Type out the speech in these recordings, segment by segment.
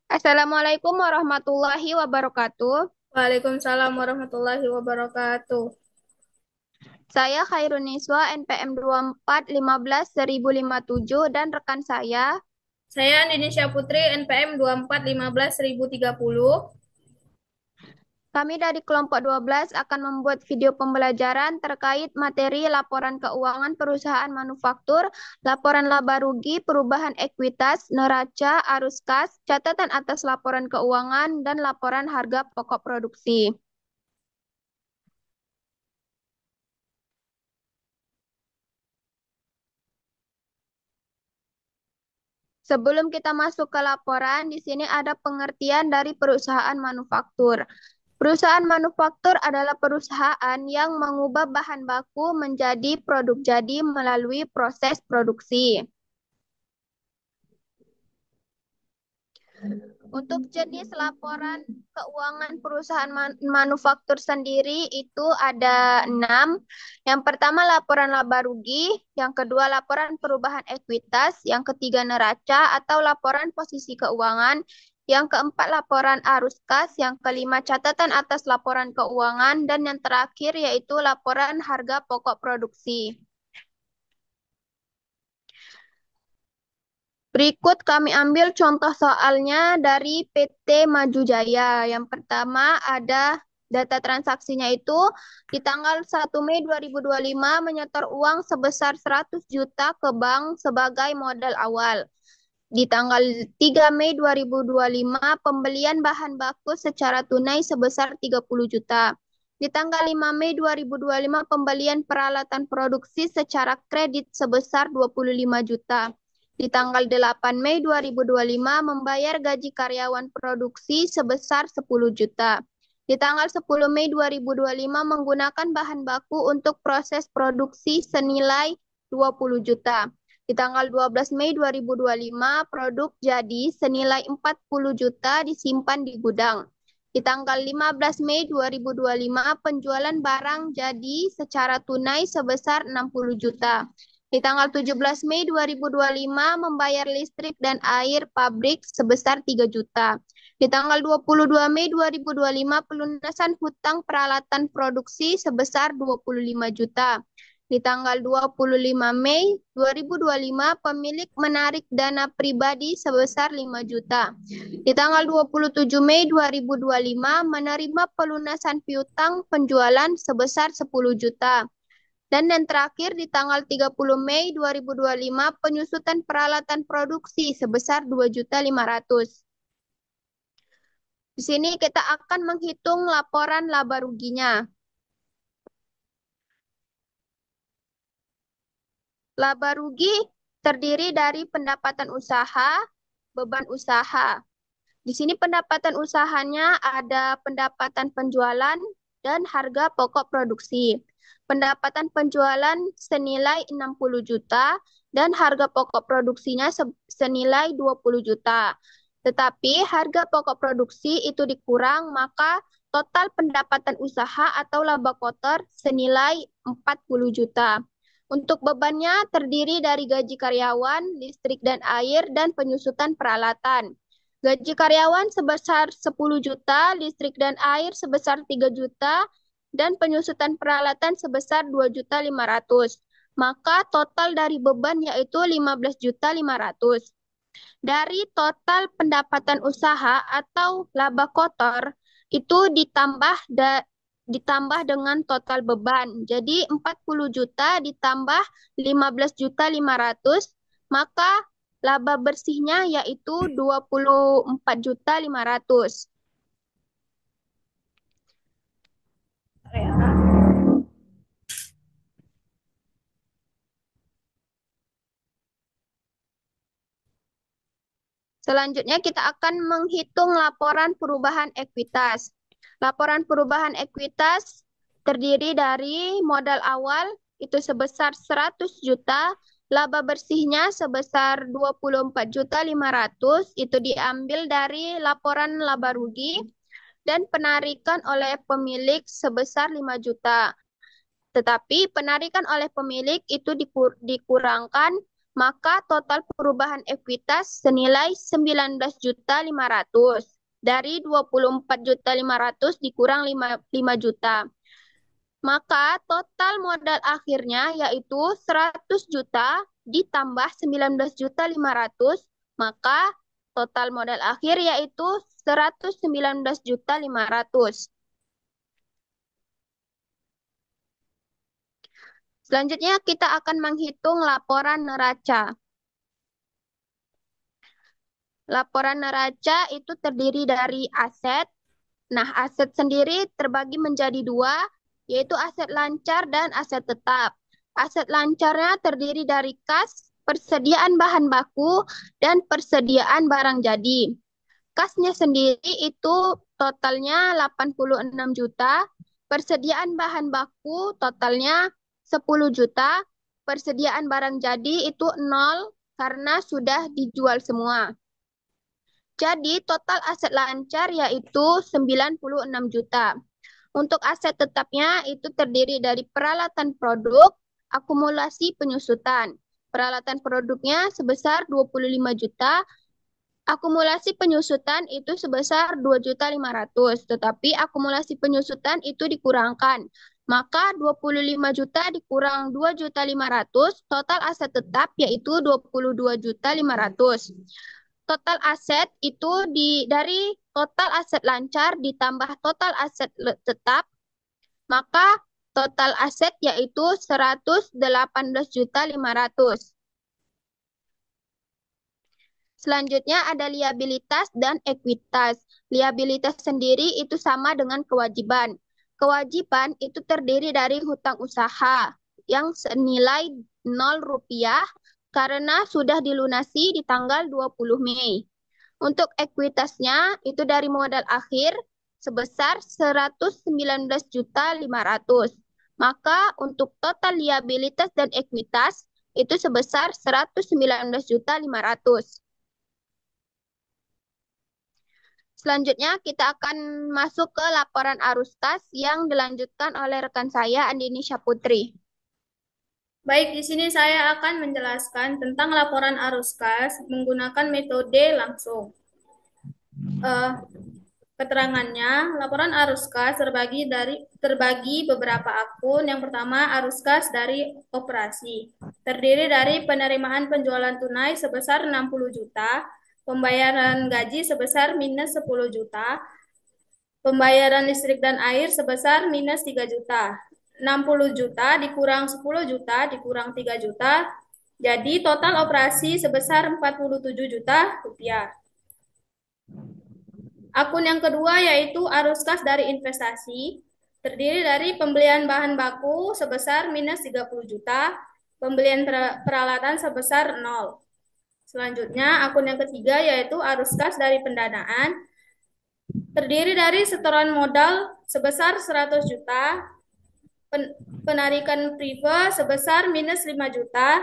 Assalamualaikum warahmatullahi wabarakatuh. Waalaikumsalam warahmatullahi wabarakatuh. Saya Khairun Niswa NPM 2415-1057 dan rekan saya. Saya Indonesia Putri NPM 2415-1030. Kami dari kelompok 12 akan membuat video pembelajaran terkait materi laporan keuangan perusahaan manufaktur, laporan laba rugi, perubahan ekuitas, neraca, arus kas, catatan atas laporan keuangan, dan laporan harga pokok produksi. Sebelum kita masuk ke laporan, di sini ada pengertian dari perusahaan manufaktur. Perusahaan manufaktur adalah perusahaan yang mengubah bahan baku menjadi produk jadi melalui proses produksi. Untuk jenis laporan keuangan perusahaan manufaktur sendiri itu ada 6. Yang pertama laporan laba rugi, yang kedua laporan perubahan ekuitas, yang ketiga neraca atau laporan posisi keuangan, yang keempat laporan arus kas, yang kelima catatan atas laporan keuangan, dan yang terakhir yaitu laporan harga pokok produksi. Berikut kami ambil contoh soalnya dari PT Maju Jaya. Yang pertama ada data transaksinya itu di tanggal 1 Mei 2025 menyetor uang sebesar 100 juta ke bank sebagai modal awal. Di tanggal 3 Mei 2025 pembelian bahan baku secara tunai sebesar 30 juta. Di tanggal 5 Mei 2025 pembelian peralatan produksi secara kredit sebesar 25 juta. Di tanggal 8 Mei 2025 membayar gaji karyawan produksi sebesar 10 juta. Di tanggal 10 Mei 2025 menggunakan bahan baku untuk proses produksi senilai 20 juta. Di tanggal 12 Mei 2025 produk jadi senilai 40 juta disimpan di gudang. Di tanggal 15 Mei 2025 penjualan barang jadi secara tunai sebesar 60 juta. Di tanggal 17 Mei 2025 membayar listrik dan air pabrik sebesar 3 juta. Di tanggal 22 Mei 2025 pelunasan hutang peralatan produksi sebesar 25 juta. Di tanggal 25 Mei 2025 pemilik menarik dana pribadi sebesar 5 juta. Di tanggal 27 Mei 2025 menerima pelunasan piutang penjualan sebesar 10 juta. Dan yang terakhir di tanggal 30 Mei 2025 penyusutan peralatan produksi sebesar 2.500.000. Di sini kita akan menghitung laporan laba ruginya. Laba rugi terdiri dari pendapatan usaha, beban usaha. Di sini pendapatan usahanya ada pendapatan penjualan dan harga pokok produksi. Pendapatan penjualan senilai 60 juta dan harga pokok produksinya senilai 20 juta. Tetapi harga pokok produksi itu dikurang, maka total pendapatan usaha atau laba kotor senilai 40 juta. Untuk bebannya terdiri dari gaji karyawan, listrik dan air, dan penyusutan peralatan. Gaji karyawan sebesar 10 juta, listrik dan air sebesar 3 juta, dan penyusutan peralatan sebesar 2.500.000. Maka total dari beban yaitu 15.500.000. Dari total pendapatan usaha atau laba kotor itu ditambah dengan total beban. Jadi 40 juta ditambah 15.500.000, maka laba bersihnya yaitu 24.500.000. Selanjutnya kita akan menghitung laporan perubahan ekuitas. Laporan perubahan ekuitas terdiri dari modal awal itu sebesar 100 juta, laba bersihnya sebesar 24.500.000 itu diambil dari laporan laba rugi dan penarikan oleh pemilik sebesar 5 juta. Tetapi penarikan oleh pemilik itu dikurangkan maka total perubahan ekuitas senilai 19.500.000. Dari 24.500.000 dikurang 5 juta. Maka total modal akhirnya yaitu 100 juta ditambah 19.500.000, maka total modal akhir yaitu 119.500.000. Selanjutnya kita akan menghitung laporan neraca. Laporan neraca itu terdiri dari aset. Nah, aset sendiri terbagi menjadi dua, yaitu aset lancar dan aset tetap. Aset lancarnya terdiri dari kas, persediaan bahan baku, dan persediaan barang jadi. Kasnya sendiri itu totalnya 86 juta, persediaan bahan baku totalnya 10 juta, persediaan barang jadi itu 0 karena sudah dijual semua. Jadi total aset lancar yaitu 96 juta. Untuk aset tetapnya itu terdiri dari peralatan produk, akumulasi penyusutan. Peralatan produknya sebesar 25 juta, akumulasi penyusutan itu sebesar 2.500.000, tetapi akumulasi penyusutan itu dikurangkan. Maka 25 juta dikurang 2.500.000, total aset tetap yaitu 22.500.000. Total aset itu dari total aset lancar ditambah total aset tetap, maka total aset yaitu 118.500.000. Selanjutnya ada liabilitas dan ekuitas. Liabilitas sendiri itu sama dengan kewajiban. Kewajiban itu terdiri dari hutang usaha yang senilai 0 rupiah karena sudah dilunasi di tanggal 20 Mei. Untuk ekuitasnya itu dari modal akhir sebesar 119.500.000. Maka untuk total liabilitas dan ekuitas itu sebesar 119.500.000. Selanjutnya kita akan masuk ke laporan arus kas yang dilanjutkan oleh rekan saya Andini Syaputri. Baik, di sini saya akan menjelaskan tentang laporan arus kas menggunakan metode langsung. Keterangannya, laporan arus kas terbagi beberapa akun. Yang pertama, arus kas dari operasi. Terdiri dari penerimaan penjualan tunai sebesar 60 juta, pembayaran gaji sebesar minus 10 juta, pembayaran listrik dan air sebesar minus 3 juta. 60 juta dikurang 10 juta dikurang 3 juta, jadi total operasi sebesar 47 juta rupiah. Akun yang kedua yaitu arus kas dari investasi, terdiri dari pembelian bahan baku sebesar minus 30 juta, pembelian peralatan sebesar 0. Selanjutnya, akun yang ketiga yaitu arus kas dari pendanaan, terdiri dari setoran modal sebesar 100 juta, penarikan prive sebesar minus 5 juta,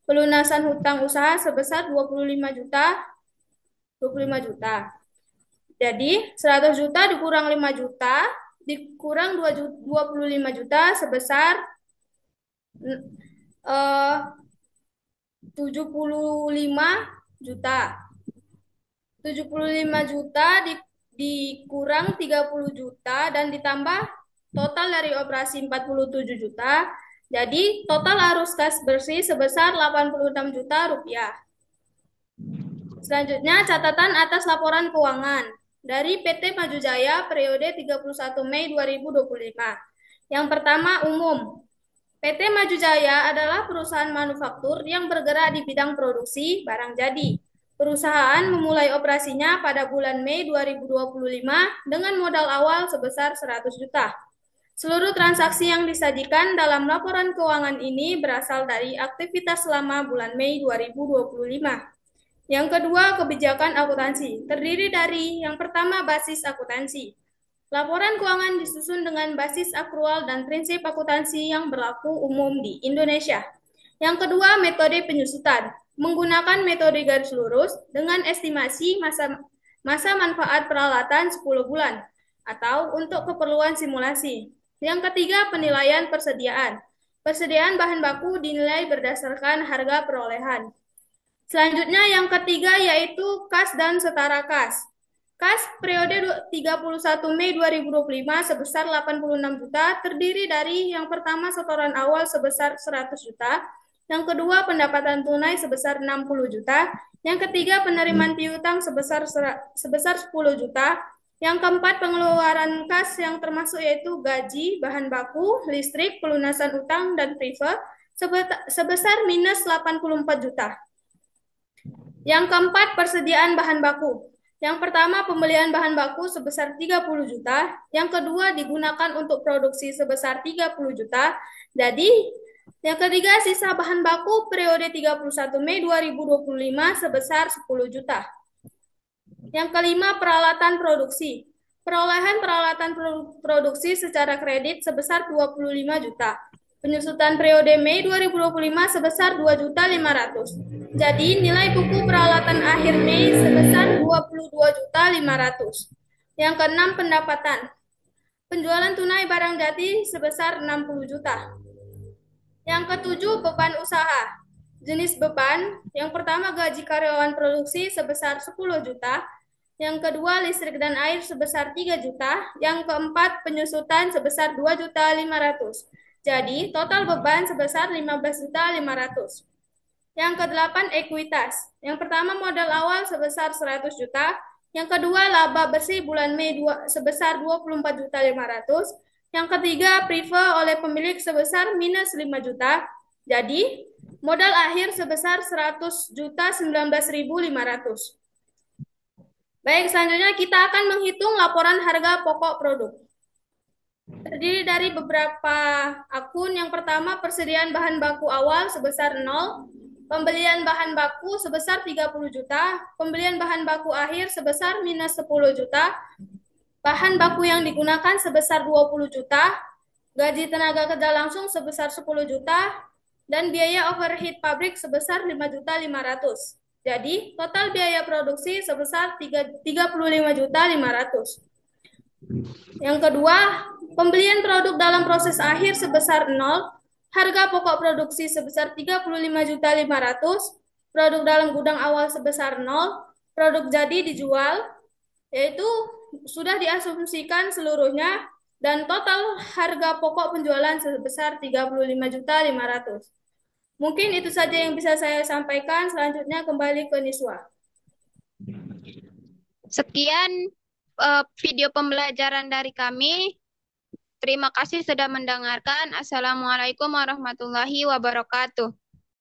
pelunasan hutang usaha sebesar 25 juta. Jadi 100 juta dikurang 5 juta dikurang 25 juta sebesar 75 juta. 75 juta dikurang 30 juta dan ditambah total dari operasi 47 juta. Jadi total arus kas bersih sebesar 86 juta rupiah. Selanjutnya catatan atas laporan keuangan dari PT Maju Jaya periode 31 Mei 2025. Yang pertama, umum. PT Maju Jaya adalah perusahaan manufaktur yang bergerak di bidang produksi barang jadi. Perusahaan memulai operasinya pada bulan Mei 2025 dengan modal awal sebesar 100 juta. Seluruh transaksi yang disajikan dalam laporan keuangan ini berasal dari aktivitas selama bulan Mei 2025. Yang kedua, kebijakan akuntansi. Terdiri dari yang pertama, basis akuntansi. Laporan keuangan disusun dengan basis akrual dan prinsip akuntansi yang berlaku umum di Indonesia. Yang kedua, metode penyusutan. Menggunakan metode garis lurus dengan estimasi masa manfaat peralatan 10 bulan atau untuk keperluan simulasi. Yang ketiga, penilaian persediaan. Persediaan bahan baku dinilai berdasarkan harga perolehan. Selanjutnya yang ketiga yaitu kas dan setara kas. Kas periode 31 Mei 2025 sebesar 86 juta terdiri dari yang pertama setoran awal sebesar 100 juta, yang kedua pendapatan tunai sebesar 60 juta, yang ketiga penerimaan piutang sebesar 10 juta, yang keempat pengeluaran kas yang termasuk yaitu gaji, bahan baku, listrik, pelunasan utang, dan prive sebesar minus 84 juta. Yang keempat, persediaan bahan baku. Yang pertama, pembelian bahan baku sebesar 30 juta. Yang kedua, digunakan untuk produksi sebesar 30 juta. Jadi, yang ketiga, sisa bahan baku periode 31 Mei 2025 sebesar 10 juta. Yang kelima, peralatan produksi. Perolehan peralatan produksi secara kredit sebesar 25 juta. Penyusutan periode Mei 2025 sebesar 2.500.000. Jadi nilai buku peralatan akhir Mei sebesar 22.500.000. Yang keenam, pendapatan. Penjualan tunai barang jadi sebesar 60 juta. Yang ketujuh, beban usaha. Jenis beban, yang pertama gaji karyawan produksi sebesar 10 juta, yang kedua listrik dan air sebesar 3 juta, yang keempat penyusutan sebesar 2.500.000. Jadi total beban sebesar 15.500.000. Yang kedelapan, ekuitas. Yang pertama modal awal sebesar 100 juta, yang kedua laba bersih bulan Mei sebesar 24.500.000, yang ketiga prive oleh pemilik sebesar minus 5 juta. Jadi modal akhir sebesar 100 juta 19.500. Baik, selanjutnya kita akan menghitung laporan harga pokok produk. Terdiri dari beberapa akun. Yang pertama, persediaan bahan baku awal sebesar 0, pembelian bahan baku sebesar 30 juta, pembelian bahan baku akhir sebesar minus 10 juta, bahan baku yang digunakan sebesar 20 juta, gaji tenaga kerja langsung sebesar 10 juta, dan biaya overhead pabrik sebesar 5.500.000. Jadi, total biaya produksi sebesar 35.500.000. Yang kedua, pembelian produk dalam proses akhir sebesar 0, harga pokok produksi sebesar 35.500.000, produk dalam gudang awal sebesar 0, produk jadi dijual, yaitu sudah diasumsikan seluruhnya, dan total harga pokok penjualan sebesar 35.500.000. Mungkin itu saja yang bisa saya sampaikan. Selanjutnya kembali ke Niswa. Sekian video pembelajaran dari kami. Terima kasih sudah mendengarkan. Assalamualaikum warahmatullahi wabarakatuh.